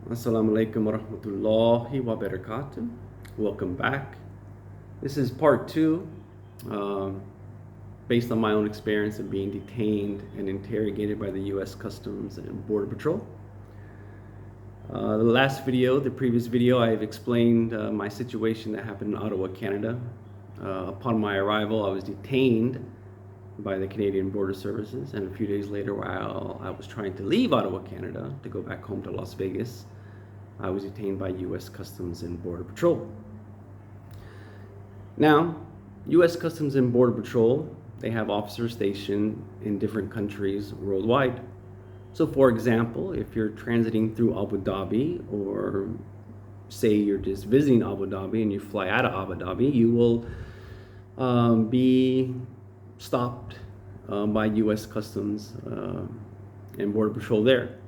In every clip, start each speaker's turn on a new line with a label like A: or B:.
A: Assalamu alaikum wa rahmatullahi wa barakatuh. Welcome back. This is part two, um, based on my own experience of being detained and interrogated by the U.S. Customs and Border Patrol. The previous video, I've explained my situation that happened in Ottawa, Canada. Upon my arrival, I was detained by the Canadian Border Services, and a few days later, while I was trying to leave Ottawa, Canada, to go back home to Las Vegas, I was detained by U.S. Customs and Border Patrol. Now, U.S. Customs and Border Patrol, they have officers stationed in different countries worldwide. So for example, if you're transiting through Abu Dhabi, or say you're just visiting Abu Dhabi and you fly out of Abu Dhabi, you will be stopped by U.S. Customs and Border Patrol there.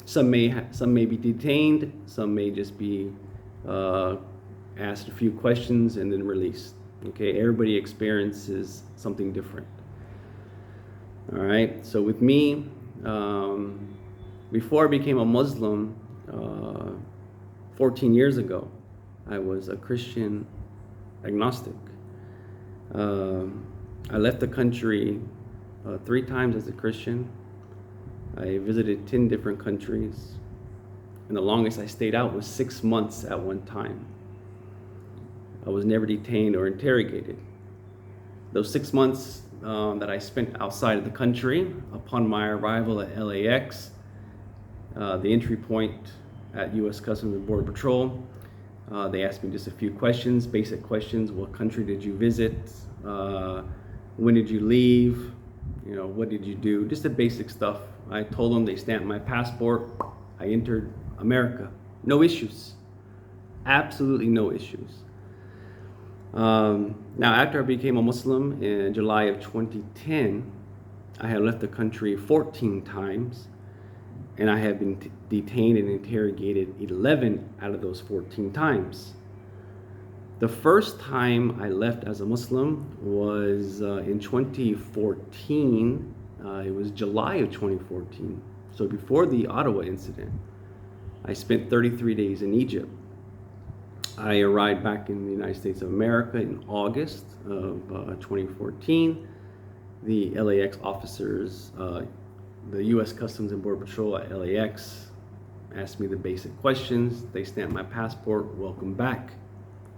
A: Some may be detained, some may just be asked a few questions and then released. Okay, everybody experiences something different. All right, so with me, before I became a Muslim 14 years ago, I was a Christian agnostic. I left the country 3 times as a Christian. I visited 10 different countries, and the longest I stayed out was 6 months at one time. I was never detained or interrogated. Those 6 months that I spent outside of the country, upon my arrival at LAX, the entry point at U.S. Customs and Border Patrol, they asked me just a few questions, basic questions. What country did you visit? When did you leave? You know, what did you do? Just the basic stuff. I told them, they stamped my passport. I entered America. No issues. Absolutely no issues. Now, after I became a Muslim in July of 2010, I had left the country 14 times, and I have been detained and interrogated 11 out of those 14 times. The first time I left as a Muslim was in 2014. It was July of 2014. So before the Ottawa incident, I spent 33 days in Egypt. I arrived back in the United States of America in August of 2014. The LAX officers, the U.S. Customs and Border Patrol at LAX, asked me the basic questions. They stamped my passport. Welcome back.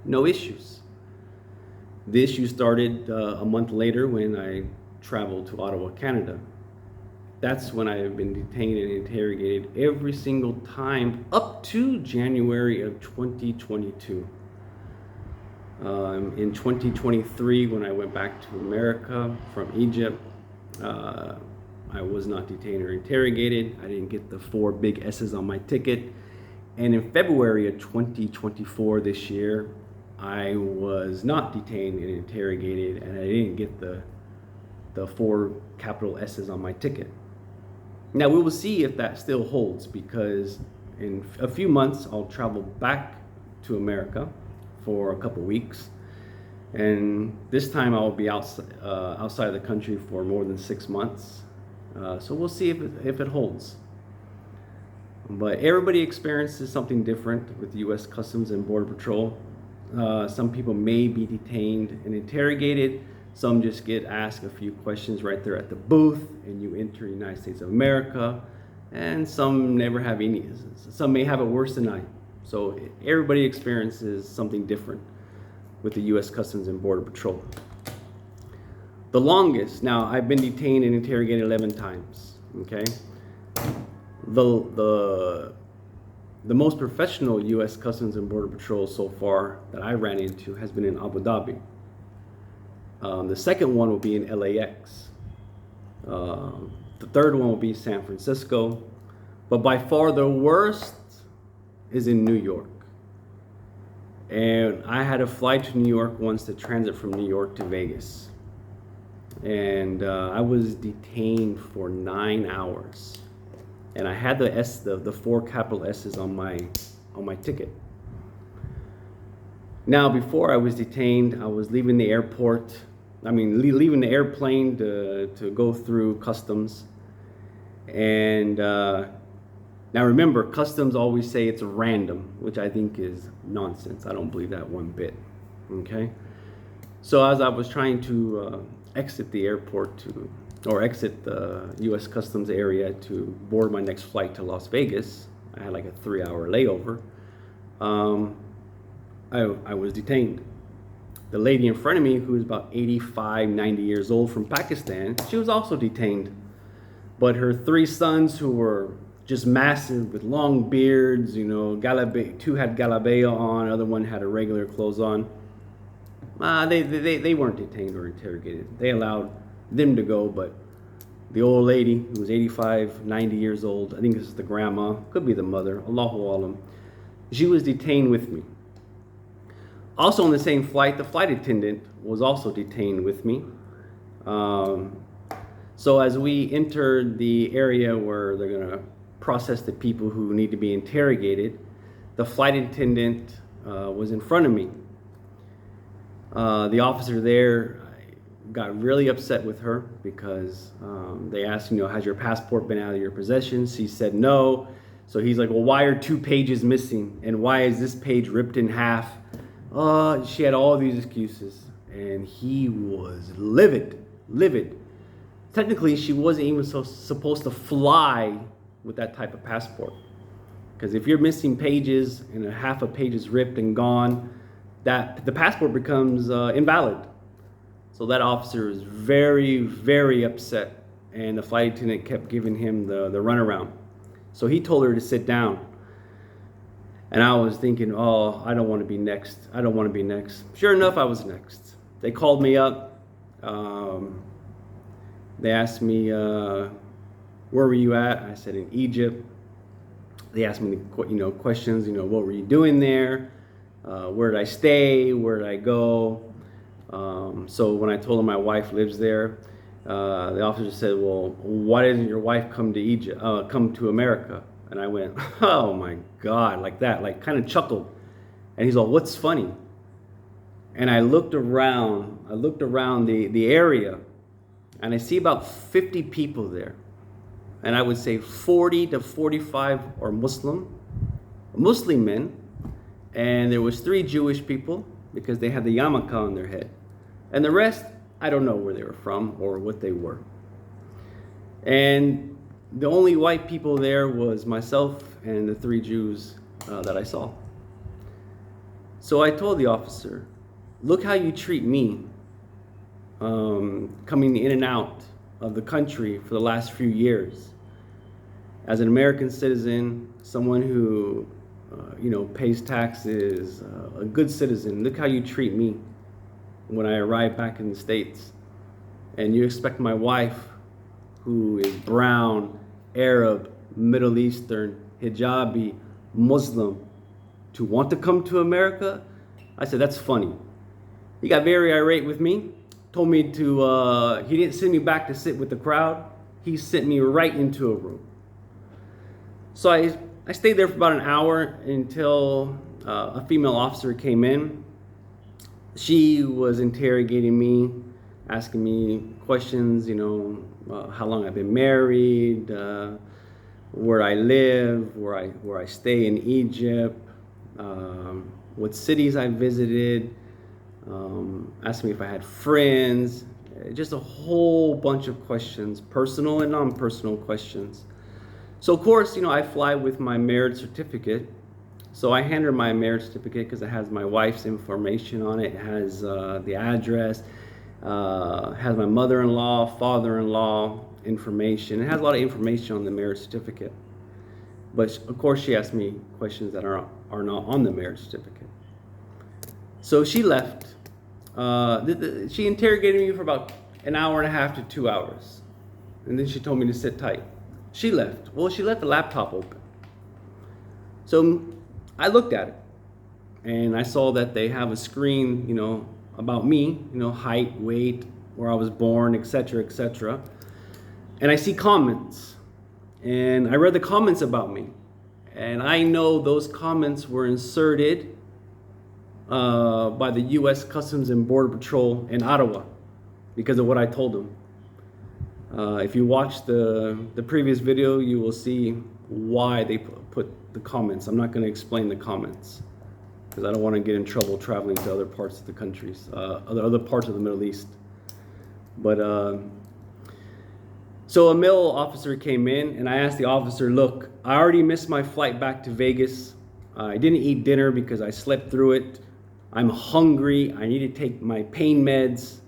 A: No issues. The issue started a month later when I traveled to Ottawa, Canada. That's when I have been detained and interrogated every single time up to January of 2022. In 2023, when I went back to America from Egypt, I was not detained or interrogated. I didn't get the 4 big S's on my ticket. And in February of 2024 this year, I was not detained and interrogated, and I didn't get the 4 capital S's on my ticket. Now we will see if that still holds, because in a few months I'll travel back to America for a couple weeks, and this time I'll be outside of the country for more than 6 months. So we'll see if it holds. But everybody experiences something different with the U.S. Customs and Border Patrol. Some people may be detained and interrogated. Some just get asked a few questions right there at the booth, and you enter the United States of America. And some never have any. Some may have it worse than I. So everybody experiences something different with the U.S. Customs and Border Patrol. The longest, now I've been detained and interrogated 11 times, okay? The most professional U.S. Customs and Border Patrol so far that I ran into has been in Abu Dhabi. The second one will be in LAX. The third one will be San Francisco. But by far the worst is in New York. And I had to fly to New York once to transit from New York to Vegas. And I was detained for 9 hours. And I had the 4 capital S's on my ticket. Now, before I was detained, I was leaving the airport. Leaving the airplane to go through customs. And now Now remember, customs always say it's random, which I think is nonsense. I don't believe that one bit. Okay? So as I was trying to exit the airport or exit the U.S. Customs area to board my next flight to Las Vegas, I had like a 3-hour layover. I was detained. The lady in front of me, who was about 85, 90 years old from Pakistan, she was also detained. But her 3 sons, who were just massive with long beards, you know, 2 had galabeo on, other one had a regular clothes on. They weren't detained or interrogated. They allowed them to go, but the old lady, who was 85, 90 years old, I think this is the grandma, could be the mother, Allahu Alam, she was detained with me. Also on the same flight, the flight attendant was also detained with me. So as we entered the area where they're gonna process the people who need to be interrogated, the flight attendant was in front of me. The officer there got really upset with her because they asked, you know, has your passport been out of your possession? She said no. So he's like, well, why are 2 pages missing? And why is this page ripped in half? She had all these excuses, and he was livid. Technically, she wasn't even supposed to fly with that type of passport. Because if you're missing pages and a half a page is ripped and gone, the passport becomes invalid. So that officer was very, very upset, and the flight attendant kept giving him the runaround. So he told her to sit down. And I was thinking, oh, I don't want to be next. Sure enough, I was next. They called me up. They asked me, where were you at? I said, in Egypt. They asked me, questions, what were you doing there? Where did I stay? Where did I go? So when I told them my wife lives there, the officer said, well, why didn't your wife come to America? And I went, oh my God, like that, like kind of chuckled. And he's like, what's funny? And I looked around the area, and I see about 50 people there. And I would say 40 to 45 are Muslim men. And there was 3 Jewish people because they had the yarmulke on their head. And the rest, I don't know where they were from or what they were. And the only white people there was myself and the 3 Jews that I saw. So I told the officer, look how you treat me coming in and out of the country for the last few years. As an American citizen, someone who pays taxes, a good citizen, look how you treat me when I arrive back in the States. And you expect my wife, who is brown, Arab, Middle Eastern, hijabi, Muslim, to want to come to America? I said, that's funny. He got very irate with me, told me he didn't send me back to sit with the crowd. He sent me right into a room. So I stayed there for about an hour until a female officer came in. She was interrogating me, asking me questions, how long I've been married, where I live, where I stay in Egypt, what cities I visited, asking me if I had friends, just a whole bunch of questions, personal and non-personal questions. So of course, I fly with my marriage certificate. So I hand her my marriage certificate because it has my wife's information on it. It has the address, has my mother-in-law, father-in-law information. It has a lot of information on the marriage certificate. But of course, she asked me questions that are not on the marriage certificate. So she left. She interrogated me for about an hour and a half to 2 hours. And then she told me to sit tight. She left. Well, she left the laptop open. So I looked at it, and I saw that they have a screen, about me, height, weight, where I was born, etc., etc. And I see comments, and I read the comments about me, and I know those comments were inserted by the U.S. Customs and Border Patrol in Ottawa because of what I told them. If you watch the previous video, you will see why they put the comments. I'm not going to explain the comments because I don't want to get in trouble traveling to other parts of the countries, other parts of the Middle East. But so a male officer came in, and I asked the officer, look, I already missed my flight back to Vegas. I didn't eat dinner because I slept through it. I'm hungry. I need to take my pain meds.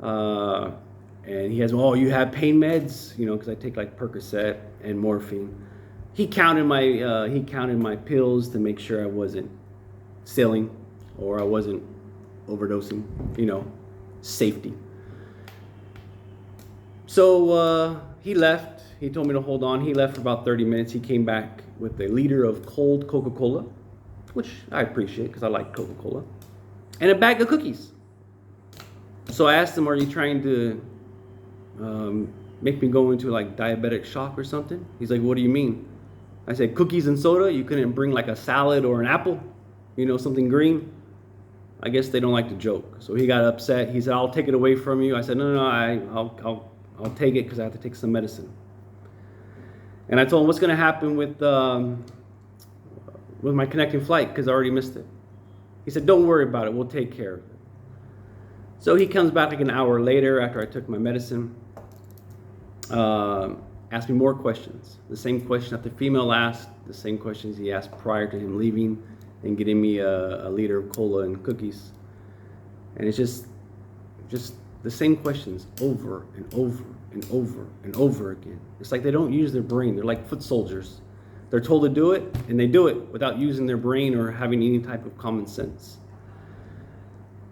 A: And he has, oh, you have pain meds? You know, because I take like Percocet and morphine. He counted my pills to make sure I wasn't selling or I wasn't overdosing, you know, safety. So he left. He told me to hold on. He left for about 30 minutes. He came back with a liter of cold Coca-Cola, which I appreciate because I like Coca-Cola, and a bag of cookies. So I asked him, are you trying to make me go into like diabetic shock or something? He's like, what do you mean? I said, cookies and soda? You couldn't bring like a salad or an apple? You know, something green? I guess they don't like to joke. So he got upset. He said, I'll take it away from you. I said, no, I'll take it because I have to take some medicine. And I told him what's going to happen with my connecting flight because I already missed it. He said, don't worry about it. We'll take care of it. So he comes back like an hour later after I took my medicine, asked me more questions. The same question that the female asked, the same questions he asked prior to him leaving and getting me a liter of cola and cookies. And it's just the same questions over and over and over and over again. It's like they don't use their brain. They're like foot soldiers. They're told to do it, and they do it without using their brain or having any type of common sense.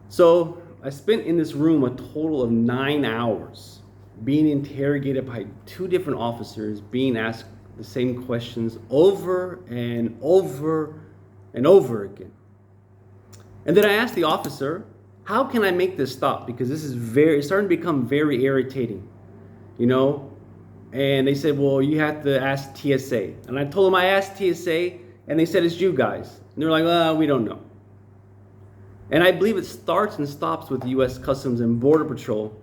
A: So I spent in this room a total of 9 hours being interrogated by 2 different officers, being asked the same questions over and over and over again. And then I asked the officer, how can I make this stop? Because this is it's starting to become very irritating, you know? And they said, well, you have to ask TSA. And I told them I asked TSA, and they said, it's you guys. And they're like, well, we don't know. And I believe it starts and stops with the U.S. Customs and Border Patrol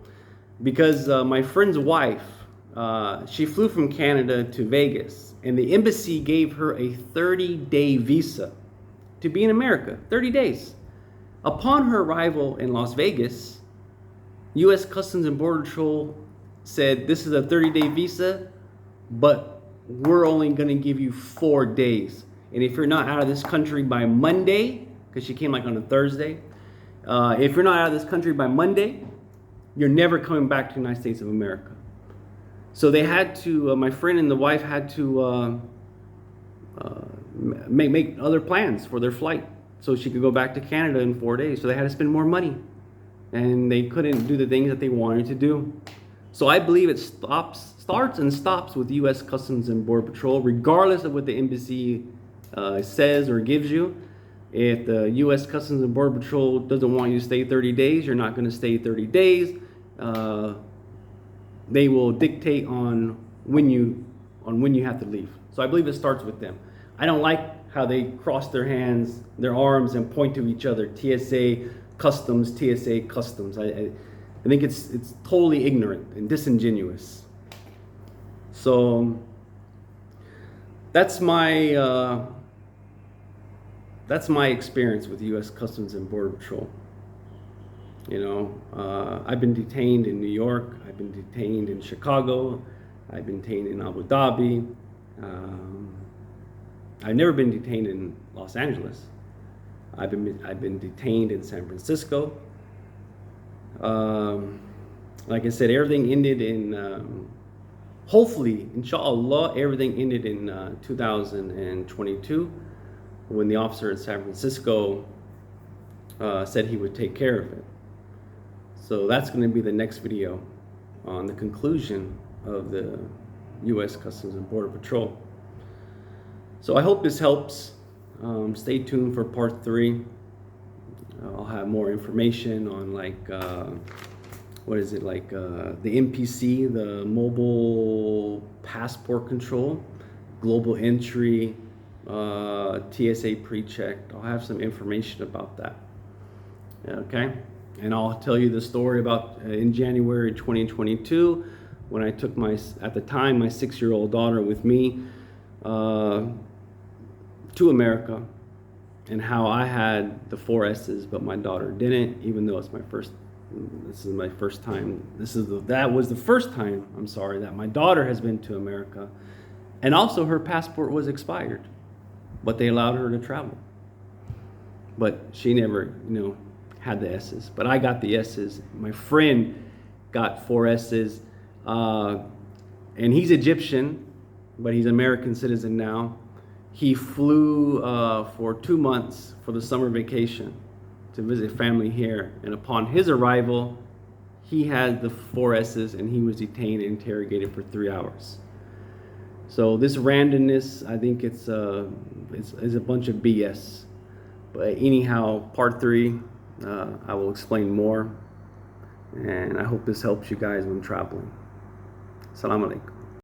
A: because my friend's wife, she flew from Canada to Vegas, and the embassy gave her a 30-day visa to be in America, 30 days. Upon her arrival in Las Vegas, U.S. Customs and Border Patrol said, this is a 30-day visa, but we're only going to give you 4 days. And if you're not out of this country by Monday, because she came like on a Thursday, if you're not out of this country by Monday, you're never coming back to the United States of America. So they had to, my friend and the wife had to make other plans for their flight so she could go back to Canada in 4 days. So they had to spend more money, and they couldn't do the things that they wanted to do. So I believe it starts and stops with U.S. Customs and Border Patrol, regardless of what the embassy says or gives you. If the U.S. Customs and Border Patrol doesn't want you to stay 30 days, you're not going to stay 30 days. They will dictate on when you have to leave. So I believe it starts with them. I don't like how they cross their hands, their arms, and point to each other. TSA Customs, TSA Customs. I think it's totally ignorant and disingenuous. So that's my experience with U.S. Customs and Border Patrol. You know, I've been detained in New York. I've been detained in Chicago. I've been detained in Abu Dhabi. I've never been detained in Los Angeles. I've been detained in San Francisco. Like I said, everything ended in, hopefully, Insha'Allah, everything ended in 2022 when the officer in San Francisco said he would take care of it. So that's going to be the next video on the conclusion of the U.S. Customs and Border Patrol. So I hope this helps. Stay tuned for part 3. I'll have more information on the MPC, the Mobile Passport Control, Global Entry, TSA Pre-Check. I'll have some information about that. Okay, and I'll tell you the story about in January 2022 when I took at the time my 6-year-old daughter with me to America, and how I had the 4S's, but my daughter didn't, even though it's my first. This is my first time. That was the first time, I'm sorry, that my daughter has been to America, and also her passport was expired, but they allowed her to travel. But she never, had the S's. But I got the S's. My friend got 4S's, and he's Egyptian, but he's an American citizen now. He flew for 2 months for the summer vacation to visit family here. And upon his arrival, he had the 4S's, and he was detained and interrogated for 3 hours. So this randomness, I think it's a bunch of BS. But anyhow, part 3, I will explain more. And I hope this helps you guys when traveling. Assalamu alaikum.